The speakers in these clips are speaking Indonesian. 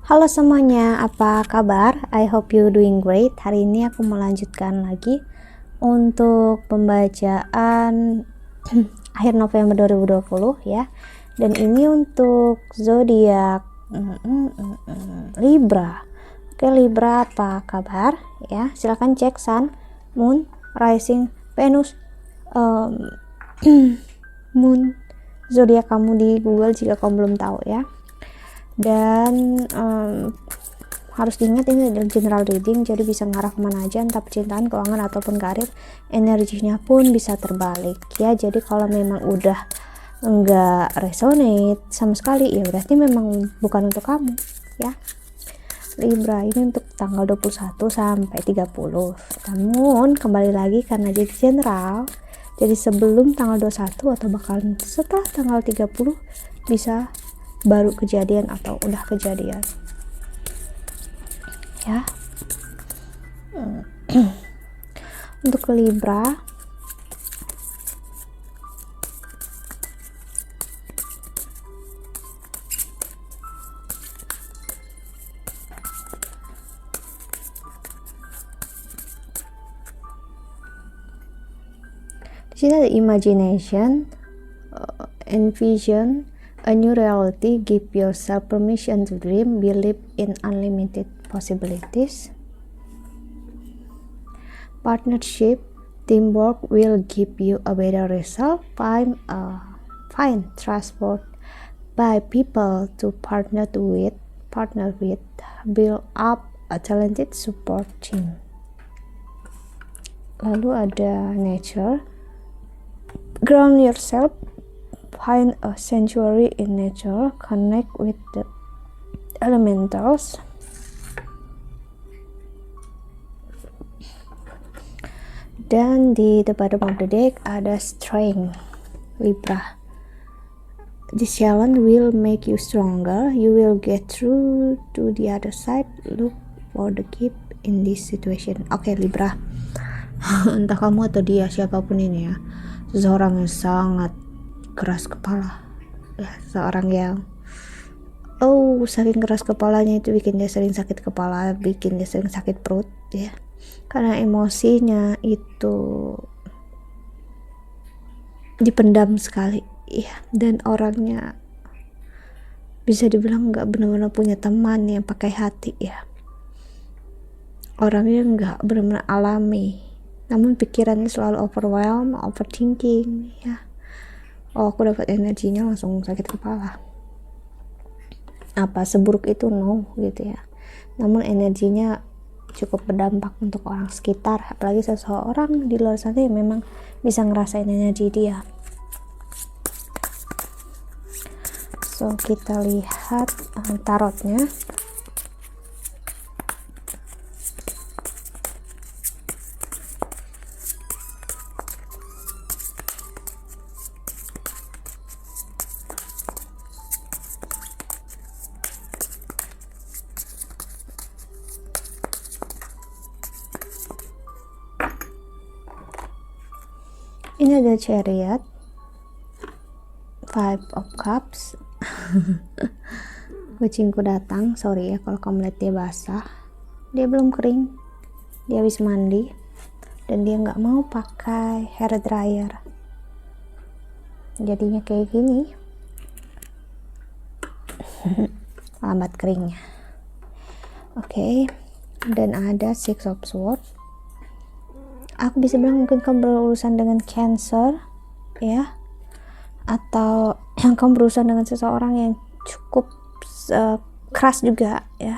Halo semuanya, apa kabar? I hope you doing great. Hari ini aku melanjutkan lagi untuk pembacaan akhir November 2020 ya. Dan ini untuk zodiak Libra. Oke, Libra apa kabar? Ya, silakan cek Sun, Moon, Rising, Venus, Moon, zodiak kamu di Google jika kamu belum tahu ya. Dan harus diingat ini adalah general reading, jadi bisa ngarah kemana aja, entah percintaan, keuangan ataupun karir. Energinya pun bisa terbalik ya. Jadi kalau memang udah enggak resonate sama sekali, ya berarti memang bukan untuk kamu ya. Libra ini untuk tanggal 21 sampai 30. Namun kembali lagi karena jadi general, jadi sebelum tanggal 21 atau bahkan setelah tanggal 30 bisa baru kejadian atau udah kejadian ya. Untuk Libra, di sini ada imagination, envision a new reality, give yourself permission to dream, believe in unlimited possibilities. Partnership, teamwork will give you a better result. Find transport by people to partner with, build up a talented support team. Lalu ada nature, ground yourself, find a sanctuary in nature, connect with the elementals. Dan di the bottom of the deck ada strength, Libra. This challenge will make you stronger. You will get through to the other side. Look for the gift in this situation. Oke, Libra. Entah kamu atau dia, siapapun ini ya, seseorang yang sangat keras kepala ya, seorang yang saking keras kepalanya itu bikin dia sering sakit kepala, bikin dia sering sakit perut ya, karena emosinya itu dipendam sekali ya. Dan orangnya bisa dibilang nggak benar-benar punya teman yang pakai hati ya, orangnya nggak benar-benar alami, namun pikirannya selalu overthinking ya. Aku dapat energinya langsung sakit kepala. Apa seburuk itu? No gitu ya. Namun energinya cukup berdampak untuk orang sekitar, apalagi seseorang di luar sana yang memang bisa ngerasain energi dia. So kita lihat tarotnya. Ini ada Chariot, Five of Cups. Kucingku datang, sorry ya kalau kamu lihat dia basah, dia belum kering, dia habis mandi dan dia nggak mau pakai hair dryer, jadinya kayak gini. Lambat keringnya. Oke. Dan ada Six of Swords. Aku bisa bilang mungkin kamu berurusan dengan Cancer ya, atau yang kamu berurusan dengan seseorang yang cukup keras juga ya.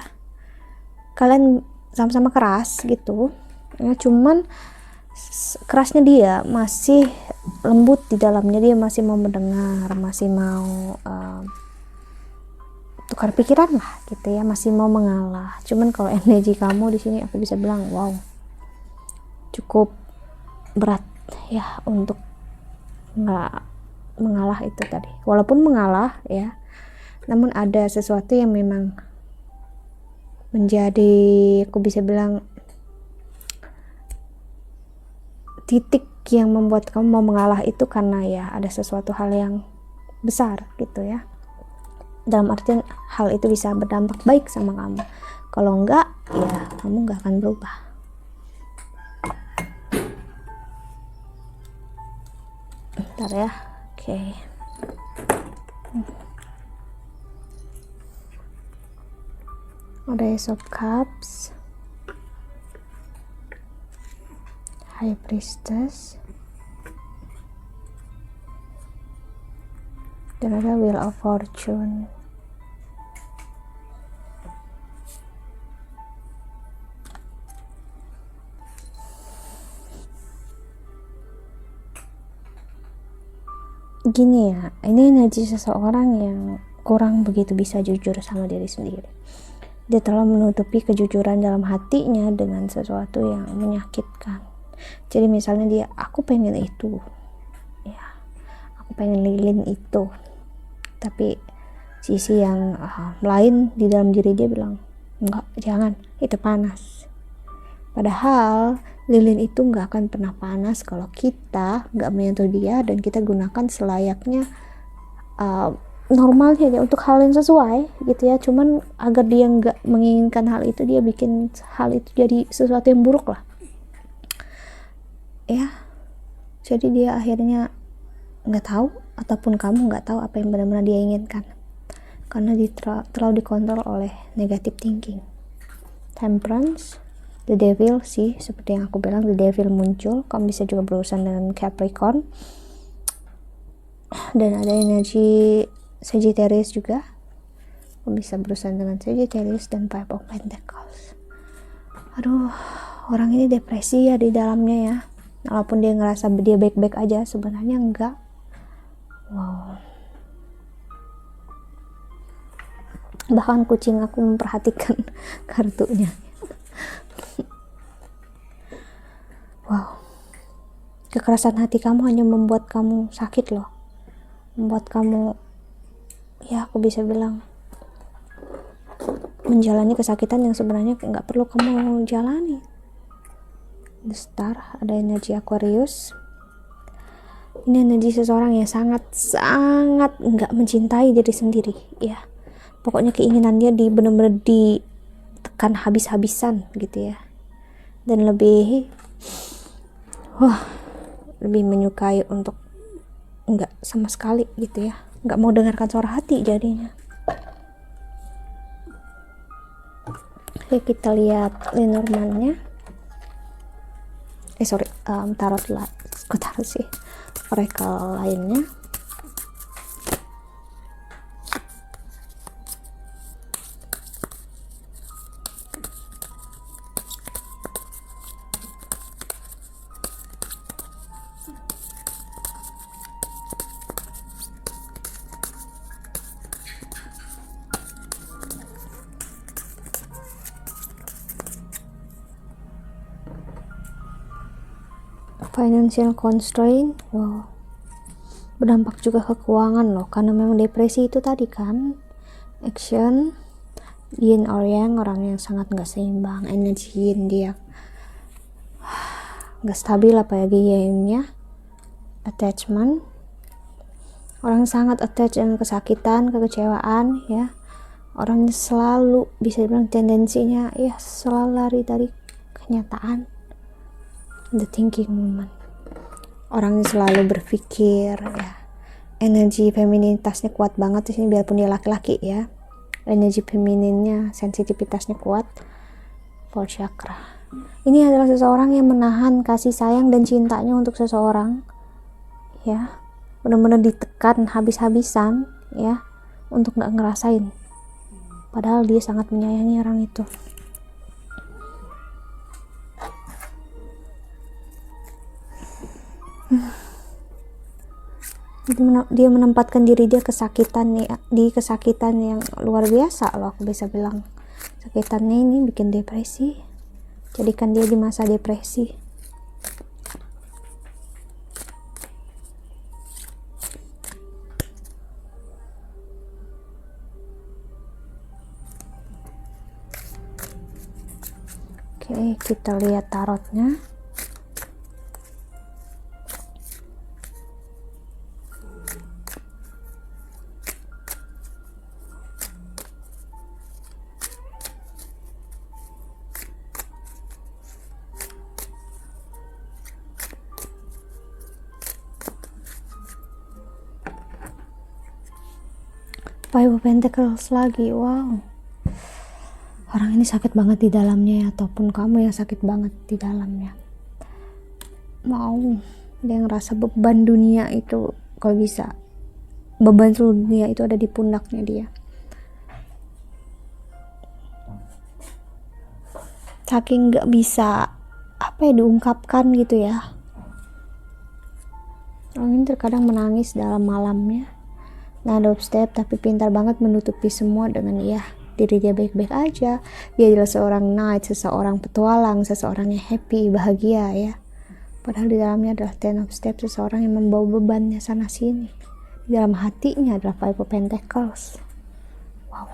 Kalian sama-sama keras gitu ya, cuman kerasnya dia masih lembut di dalamnya, dia masih mau mendengar, masih mau tukar pikiran lah gitu ya, masih mau mengalah. Cuman kalau energi kamu di sini aku bisa bilang wow, cukup berat ya untuk nggak mengalah itu tadi. Walaupun mengalah ya, namun ada sesuatu yang memang menjadi, aku bisa bilang, titik yang membuat kamu mau mengalah itu karena ya ada sesuatu hal yang besar gitu ya. dalam artian hal itu bisa berdampak baik sama kamu. Kalau enggak, ya kamu enggak akan berubah. Bentar ya. Oke. Ada Ace of Cups, High Priestess, dan ada Wheel of Fortune. Gini ya, ini energi seseorang yang kurang begitu bisa jujur sama diri sendiri. Dia terlalu menutupi kejujuran dalam hatinya dengan sesuatu yang menyakitkan. Jadi misalnya dia, aku pengen itu, ya, aku pengen lilin itu, tapi sisi yang lain di dalam diri dia bilang, enggak, jangan, itu panas. Padahal lilin itu nggak akan pernah panas kalau kita nggak menyentuh dia dan kita gunakan selayaknya normalnya ya, untuk hal yang sesuai gitu ya. Cuman agar dia nggak menginginkan hal itu, dia bikin hal itu jadi sesuatu yang buruk lah ya. Jadi dia akhirnya nggak tahu, ataupun kamu nggak tahu apa yang benar-benar dia inginkan karena dia terlalu dikontrol oleh negative thinking. Temperance, The Devil sih, seperti yang aku bilang, The Devil muncul. Kamu bisa juga berurusan dengan Capricorn, dan ada energi Sagittarius juga. Kamu bisa berurusan dengan Sagittarius dan Five of Pentacles. Aduh, orang ini depresi ya di dalamnya ya. Walaupun dia ngerasa dia baik-baik aja, sebenarnya enggak. Wow. Bahkan kucing aku memperhatikan kartunya. Wow, kekerasan hati kamu hanya membuat kamu sakit loh, membuat kamu, ya aku bisa bilang, menjalani kesakitan yang sebenarnya nggak perlu kamu jalani. The Star, ada energi Aquarius. Ini energi seseorang yang sangat nggak mencintai diri sendiri ya. Pokoknya keinginan dia benar-benar ditekan habis-habisan gitu ya, dan lebih menyukai untuk nggak sama sekali gitu ya, nggak mau dengarkan suara hati jadinya. Oke, kita lihat Lenormand-nya. Tarot lah, kok taruh sih oracle lainnya. Financial constraint, wow, berdampak juga ke keuangan loh, karena memang depresi itu tadi kan. Action, yin or yang, orang yang sangat nggak seimbang. Energi yin dia nggak stabil, apalagi yang-nya. Attachment, orang sangat attach dengan kesakitan, kekecewaan ya. Orangnya selalu bisa dibilang tendensinya ya selalu lari dari kenyataan. The thinking woman, orangnya selalu berpikir ya. Energi feminitasnya kuat banget di sini, biarpun dia laki-laki ya. Energi femininnya, sensitivitasnya kuat. Fourth chakra, ini adalah seseorang yang menahan kasih sayang dan cintanya untuk seseorang ya, benar-benar ditekan habis-habisan ya, untuk nggak ngerasain, padahal dia sangat menyayangi orang itu. Dia menempatkan diri dia kesakitan nih, di kesakitan yang luar biasa loh, aku bisa bilang. Sakitannya ini bikin depresi, jadikan dia di masa depresi. Oke, kita lihat tarotnya. Five of Pentacles lagi. Wow, orang ini sakit banget di dalamnya ya, ataupun kamu yang sakit banget di dalamnya. Dia ngerasa beban dunia itu, kalau bisa beban seluruh dunia itu ada di pundaknya dia. Saking gak bisa diungkapkan gitu ya. Orang ini terkadang menangis dalam malamnya. Nah, step tapi pintar banget menutupi semua dengan diri dia baik-baik aja. Dia adalah seorang knight, seseorang petualang, seseorang yang happy, bahagia ya. Padahal di dalamnya adalah ten of step, seseorang yang membawa bebannya sana sini. Di dalam hatinya adalah Five of Pentacles. Wow.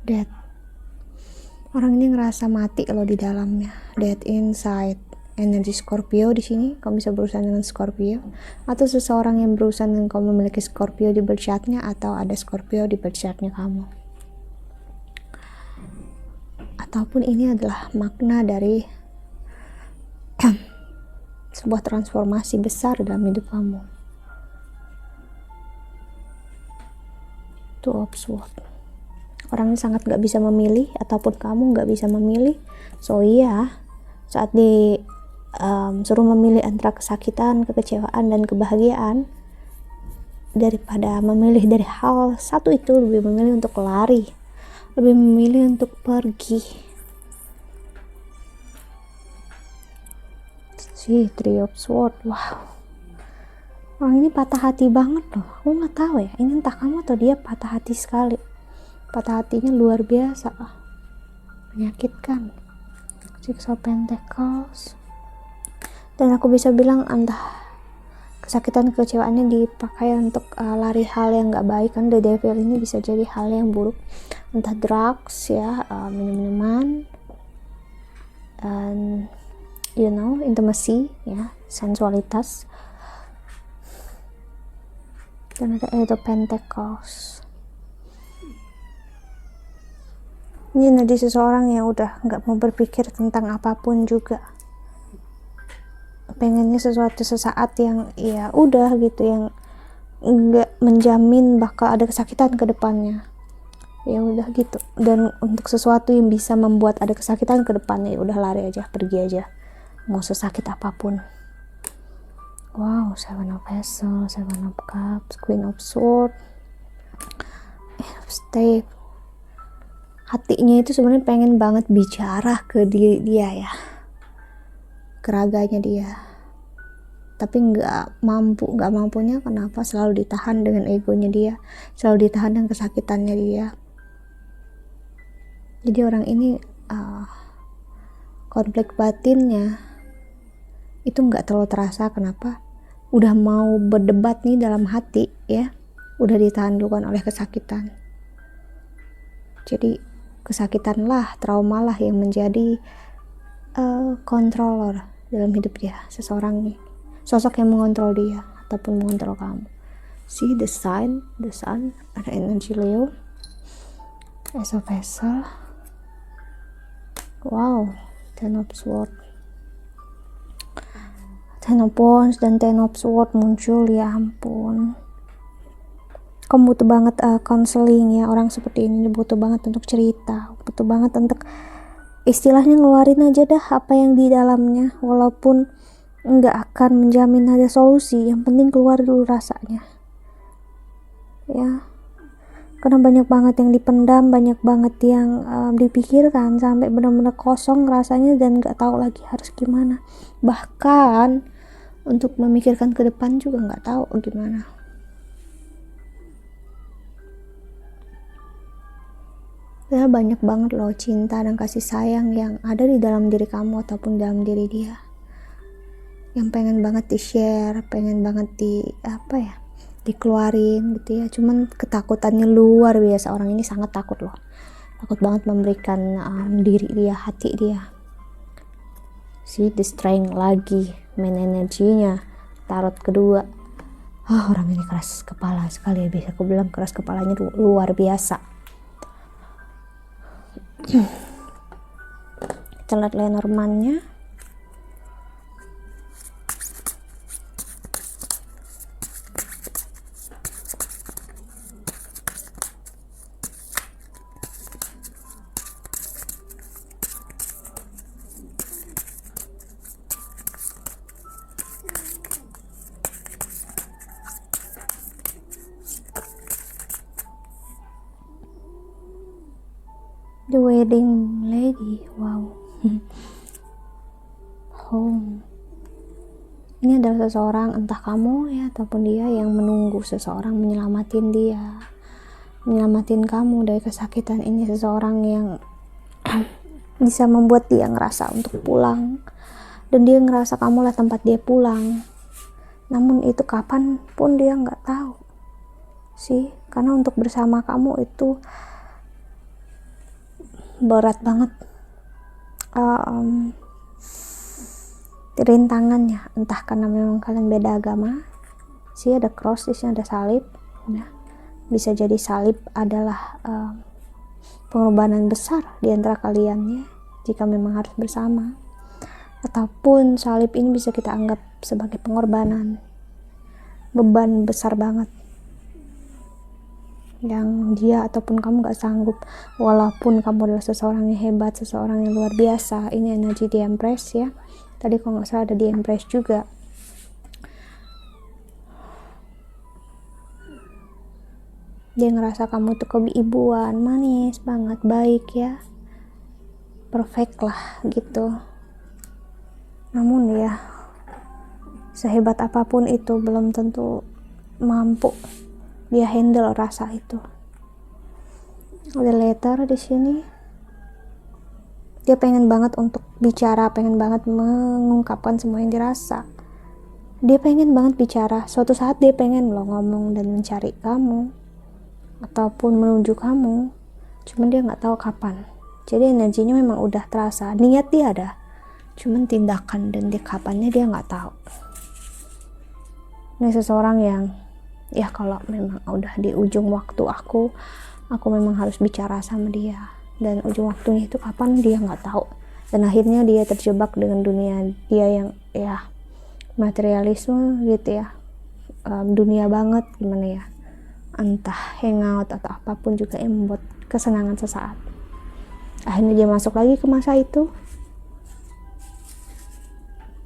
Death. Orang ini ngerasa mati kalau di dalamnya. Death inside. Energi Scorpio di sini, kamu bisa berurusan dengan Scorpio, atau seseorang yang berurusan dengan kamu memiliki Scorpio di birth chart-nya, atau ada Scorpio di birth chart-nya kamu. Ataupun ini adalah makna dari sebuah transformasi besar dalam hidup kamu. Two of Swords. Orang ini sangat gak bisa memilih, ataupun kamu gak bisa memilih. So saat suruh memilih antara kesakitan, kekecewaan, dan kebahagiaan, daripada memilih dari hal satu itu, lebih memilih untuk lari, lebih memilih untuk pergi. Three of Swords. Wow, orang ini patah hati banget loh. Aku nggak tahu ya, ini entah kamu atau dia patah hati sekali. Patah hatinya luar biasa, menyakitkan. Six of Pentacles. Dan aku bisa bilang entah kesakitan, kekecewaannya dipakai untuk lari hal yang gak baik, kan the devil ini bisa jadi hal yang buruk, entah drugs ya, minum-minuman, dan intimacy ya, sensualitas. Dan ada Eight of Pentacles. Ini energi seseorang yang udah gak mau berpikir tentang apapun juga, pengennya sesuatu sesaat yang ya udah gitu, yang nggak menjamin bakal ada kesakitan ke depannya, ya udah gitu. Dan untuk sesuatu yang bisa membuat ada kesakitan ke depannya, ya udah lari aja, pergi aja, mau sesakit apapun. Wow, Seven of Vessels, Seven of Cups, Queen of Swords, Eight of Staves. Hatinya itu sebenarnya pengen banget bicara ke dia ya, keraganya dia, tapi nggak mampunya. Kenapa? Selalu ditahan dengan egonya dia, selalu ditahan dengan kesakitannya dia. Jadi orang ini konflik batinnya itu nggak terlalu terasa. Kenapa? Udah mau berdebat nih dalam hati ya, udah ditahan duluan oleh kesakitan. Jadi kesakitanlah, traumalah yang menjadi controller dalam hidup dia, seseorang nih, sosok yang mengontrol dia ataupun mengontrol kamu. See the sun, ada energi Leo, Ace of Vessels. Wow, Ten of Swords, Ten of Wands dan Ten of Swords muncul. Ya ampun, kamu butuh banget counseling ya. Orang seperti ini butuh banget untuk cerita, butuh banget untuk istilahnya ngeluarin aja dah apa yang di dalamnya, walaupun nggak akan menjamin ada solusi, yang penting keluar dulu rasanya ya. Karena banyak banget yang dipendam, banyak banget yang dipikirkan sampai benar-benar kosong rasanya dan nggak tahu lagi harus gimana. Bahkan untuk memikirkan ke depan juga nggak tahu gimana. Ya, banyak banget loh cinta dan kasih sayang yang ada di dalam diri kamu ataupun dalam diri dia, yang pengen banget di share, pengen banget dikeluarin gitu ya. Cuman ketakutannya luar biasa. Orang ini sangat takut loh, takut banget memberikan diri dia, hati dia. See the strength lagi, main energinya, tarot kedua. Orang ini keras kepala sekali ya, bisa aku bilang keras kepalanya luar biasa. Kita lihat Lenormand-nya. The wedding lady, wow. Home. Ini adalah seseorang, entah kamu ya ataupun dia, yang menunggu seseorang menyelamatin dia, menyelamatin kamu dari kesakitan ini. Seseorang yang bisa membuat dia ngerasa untuk pulang, dan dia ngerasa kamulah tempat dia pulang. Namun itu kapan pun dia nggak tahu sih, karena untuk bersama kamu itu berat banget rintangannya, entah karena memang kalian beda agama sih. Ada cross di sini, ada salib ya. Bisa jadi salib adalah pengorbanan besar di antara kalian ya, jika memang harus bersama, ataupun salib ini bisa kita anggap sebagai pengorbanan, beban besar banget yang dia ataupun kamu gak sanggup. Walaupun kamu adalah seseorang yang hebat, seseorang yang luar biasa. Ini energi di Empress ya, tadi kalau gak salah ada di Empress juga. Dia ngerasa kamu tuh keibuan, manis banget, baik ya, perfect lah gitu. Namun ya, sehebat apapun itu belum tentu mampu dia handle rasa itu. Ada letter di sini. Dia pengen banget untuk bicara, pengen banget mengungkapkan semua yang dirasa. Dia pengen banget bicara. Suatu saat dia pengen loh ngomong dan mencari kamu ataupun menuju kamu. Cuman dia nggak tahu kapan. Jadi energinya memang udah terasa. Niat dia ada. Cuman tindakan dan dia kapannya dia nggak tahu. Ini seseorang yang ya kalau memang udah di ujung waktu aku memang harus bicara sama dia, dan ujung waktunya itu kapan dia nggak tahu. Dan akhirnya dia terjebak dengan dunia dia yang ya materialisme gitu ya, dunia banget gimana ya, entah hangout atau apapun juga yang membuat kesenangan sesaat. Akhirnya dia masuk lagi ke masa itu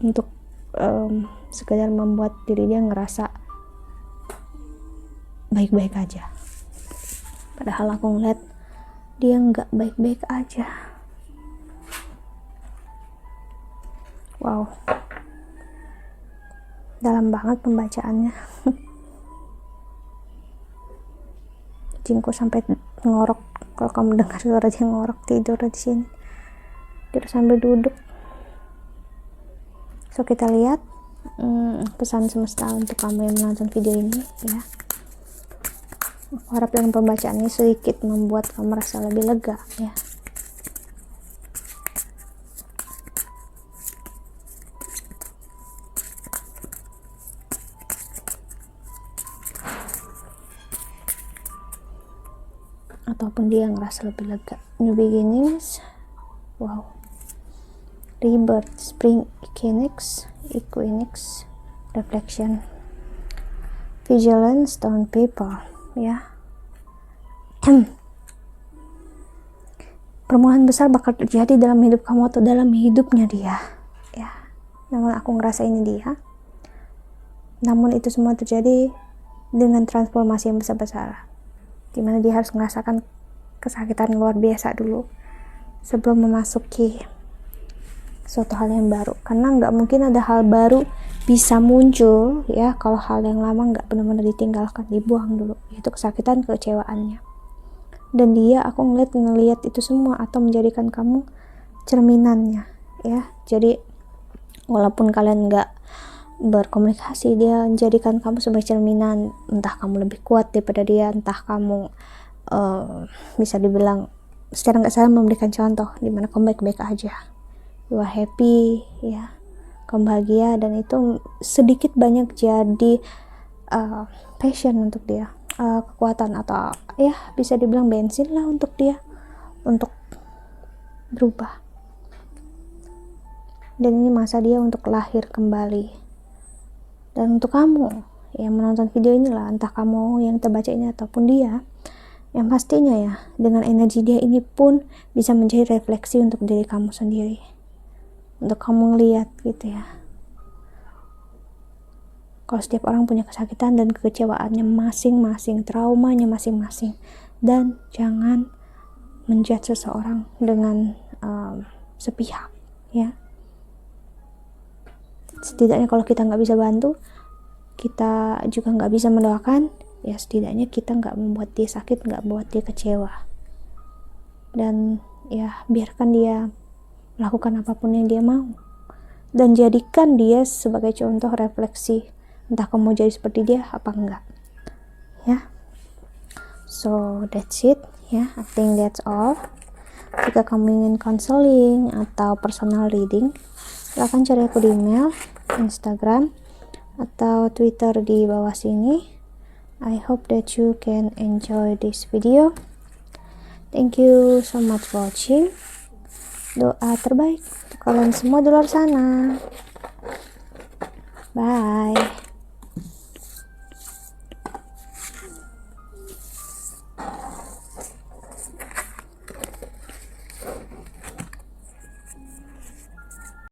untuk sekedar membuat diri dia ngerasa baik-baik aja, padahal aku ngeliat dia nggak baik-baik aja. Wow, dalam banget pembacaannya. Jingku sampai ngorok. Kalau kamu dengar suara dia ngorok, tidur di sini, tidur sambil duduk. So kita lihat pesan semesta untuk kamu yang menonton video ini ya. Aku harap dengan pembacaan ini sedikit membuat kamu merasa lebih lega ya. Ataupun dia ngerasa lebih lega. New beginnings, wow, rebirth, spring equinox, reflection, vigilance, stone paper ya. Permulaan besar bakal terjadi dalam hidup kamu atau dalam hidupnya dia ya. Namun aku ngerasa ini dia. Namun itu semua terjadi dengan transformasi yang besar-besar, dimana dia harus merasakan kesakitan luar biasa dulu sebelum memasuki suatu hal yang baru. Karena nggak mungkin ada hal baru bisa muncul ya kalau hal yang lama nggak benar-benar ditinggalkan, dibuang dulu. Itu kesakitan, kekecewaannya. Dan dia, aku ngeliat itu semua atau menjadikan kamu cerminannya ya. Jadi walaupun kalian nggak berkomunikasi, dia menjadikan kamu sebagai cerminan. Entah kamu lebih kuat daripada dia, entah kamu bisa dibilang secara nggak salah memberikan contoh dimana kamu baik-baik aja, you are happy ya, kamu bahagia. Dan itu sedikit banyak jadi passion untuk dia, kekuatan atau ya bisa dibilang bensin lah untuk dia untuk berubah. Dan ini masa dia untuk lahir kembali. Dan untuk kamu yang menonton video inilah, entah kamu yang terbaca ini ataupun dia, yang pastinya ya dengan energi dia ini pun bisa menjadi refleksi untuk diri kamu sendiri, untuk kamu ngeliat gitu ya. Kalau setiap orang punya kesakitan dan kekecewaannya masing-masing, traumanya masing-masing, dan jangan menjudge seseorang dengan sepihak ya. Setidaknya kalau kita nggak bisa bantu, kita juga nggak bisa mendoakan, ya setidaknya kita nggak membuat dia sakit, nggak membuat dia kecewa, dan ya biarkan dia melakukan apapun yang dia mau, dan jadikan dia sebagai contoh refleksi, entah kamu jadi seperti dia apa enggak ya. So that's it ya, I think that's all. Jika kamu ingin counseling atau personal reading, silahkan cari aku di email, Instagram, atau Twitter di bawah sini. I hope that you can enjoy this video. Thank you so much for watching. Doa terbaik untuk kalian semua di luar sana. Bye.